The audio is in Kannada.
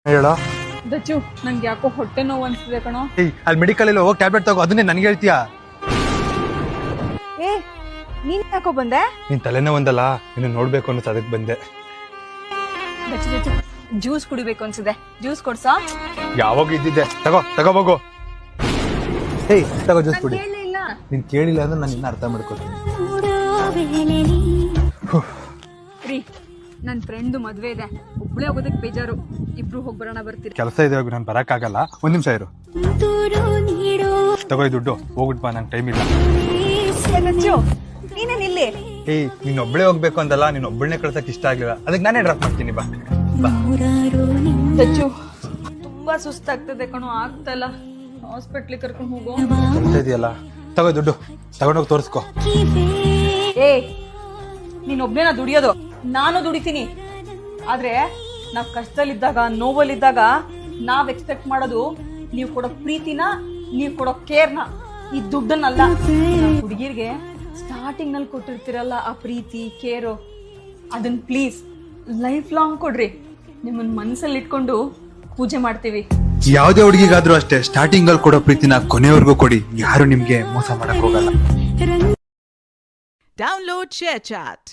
ಹೇಳೋ. ದಚ್ಚು ನಂಗೆ ಯಾಕೋ ಹೊಟ್ಟೆ ನೋವು ಅನ್ಸ್ತಿದೆ ಕಣೋ. ಅಲ್ಲಿ ಮೆಡಿಕಲ್ ಅಲ್ಲಿ ಹೋಗಿ ಟ್ಯಾಬ್ಲೆಟ್ ತಗೋ, ಅದನ್ನೇ ನನಗೆ ಹೇಳ್ತೀಯಾ? ಏ ನೀನ್ ಯಾಕೋ ಬಂದೆ? ನೀನ್ ತಲೆನೋವು ಒಂದಲ್ಲ, ನೀನು ನೋಡ್ಬೇಕು ಅನ್ನೋ ಅದಕ್ಕೆ ಬಂದೆ. ದಚ್ಚು ದಚ್ಚು ಜ್ಯೂಸ್ ಕುಡಿಬೇಕು ಅನ್ಸಿದೆ, ಜ್ಯೂಸ್ ಕೊಡ್ಸಾ? ಯಾವಾಗ ಇದ್ದಿದ್ದೆ, ತಗೋಬೋಗು. ತಗೋ ಜ್ಯೂಸ್ ಕುಡಿ. ಕೇಳಲಿಲ್ಲ. ನೀನ್ ಕೇಳಿಲ್ಲ ಅಂದ್ರೆ ನಾನು ಇನ್ನ ಅರ್ಥ ಮಾಡ್ಕೊತೀನಿ. ರೀ ನನ್ ಫ್ರೆಂಡ್ ಮದ್ವೆ ಇದೆ, ಒಬ್ಳೆ ಹೋಗೋದಕ್ಕೆ ಬೇಜಾರು, ಇಬ್ರು ಹೋಗ್ ಬರೋಣ ಬರ್ತೀರಿ. ಕೆಲಸ ಇದೆ, ನಾನು ಬರಕ್ಕಾಗಲ್ಲ, ಒಂದ್ ನಿಮಿಷ ಇರು. ತಗೋ ದುಡ್ಡು, ಹೋಗ್ಬಿಟ್ ಬಾ, ನಂಗೆ ಟೈಮ್ ಇಲ್ಲ. ದಚ್ಚು ನೀನೇನ್ ಇಲ್ಲಿ? ನೀನ್ ಒಬ್ಳೆ ಹೋಗ್ಬೇಕು ಅಂತಲ್ಲ, ನೀನ್ ಒಬ್ಬಳನ್ನೇ ಕಳ್ಸಕ್ ಇಷ್ಟ ಆಗ್ಲಿಲ್ಲ, ಅದಕ್ಕೆ ನಾನೇ ಡ್ರಾಪ್ ಮಾಡ್ತೀನಿ. ಬಾ. ದಚ್ಚು ತುಂಬಾ ಸುಸ್ತಾಗ್ತದೆ ಕಣೋ, ಆಗ್ತಲ್ಲ, ಹಾಸ್ಪಿಟ್ಲಿಗೆ ಕರ್ಕೊಂಡು ಹೋಗೋ. ಕೆಲಸ ಇದೆಯಲ್ಲ, ತಗೋ ದುಡ್ಡು, ತಗೊಂಡೋಗಿ ತೋರಿಸ್ಕೊ. ಏ ನೀನ್ ಒಬ್ನೇನ ದುಡಿಯೋದು, ನಾನು ದುಡಿತೀನಿ. ಆದ್ರೆ ನಾವ್ ಕಷ್ಟದಲ್ಲಿದ್ದಾಗ, ನೋವಲ್ಲಿದ್ದಾಗ ನಾವ್ ಎಕ್ಸ್ಪೆಕ್ಟ್ ಮಾಡೋದು ನೀವ್ ಕೊಡೋ ಪ್ರೀತಿನ, ನೀವ್ ಕೊಡೋ ಕೇರ್ನ, ಈ ದುಡ್ಡನ್ನಲ್ಲ. ಹುಡುಗಿರ್ಗೆ ಸ್ಟಾರ್ಟಿಂಗ್ ನಲ್ಲಿ ಕೊಟ್ಟಿರ್ತಿರಲ್ಲ ಆ ಪ್ರೀತಿ ಕೇರು, ಅದನ್ನ ಪ್ಲೀಸ್ ಲೈಫ್ ಲಾಂಗ್ ಕೊಡ್ರಿ. ನಿಮ್ಮನ್ ಮನಸ್ಸಲ್ಲಿ ಇಟ್ಕೊಂಡು ಪೂಜೆ ಮಾಡ್ತೀವಿ. ಯಾವುದೇ ಹುಡುಗಿಗಾದ್ರೂ ಅಷ್ಟೇ, ಸ್ಟಾರ್ಟಿಂಗ್ ಅಲ್ಲಿ ಕೊಡೋ ಪ್ರೀತಿನ ಕೊನೆವರೆಗೂ ಕೊಡಿ, ಯಾರು ನಿಮ್ಗೆ ಮೋಸ ಮಾಡಕ್ ಹೋಗಲ್ಲ. Download ShareChat.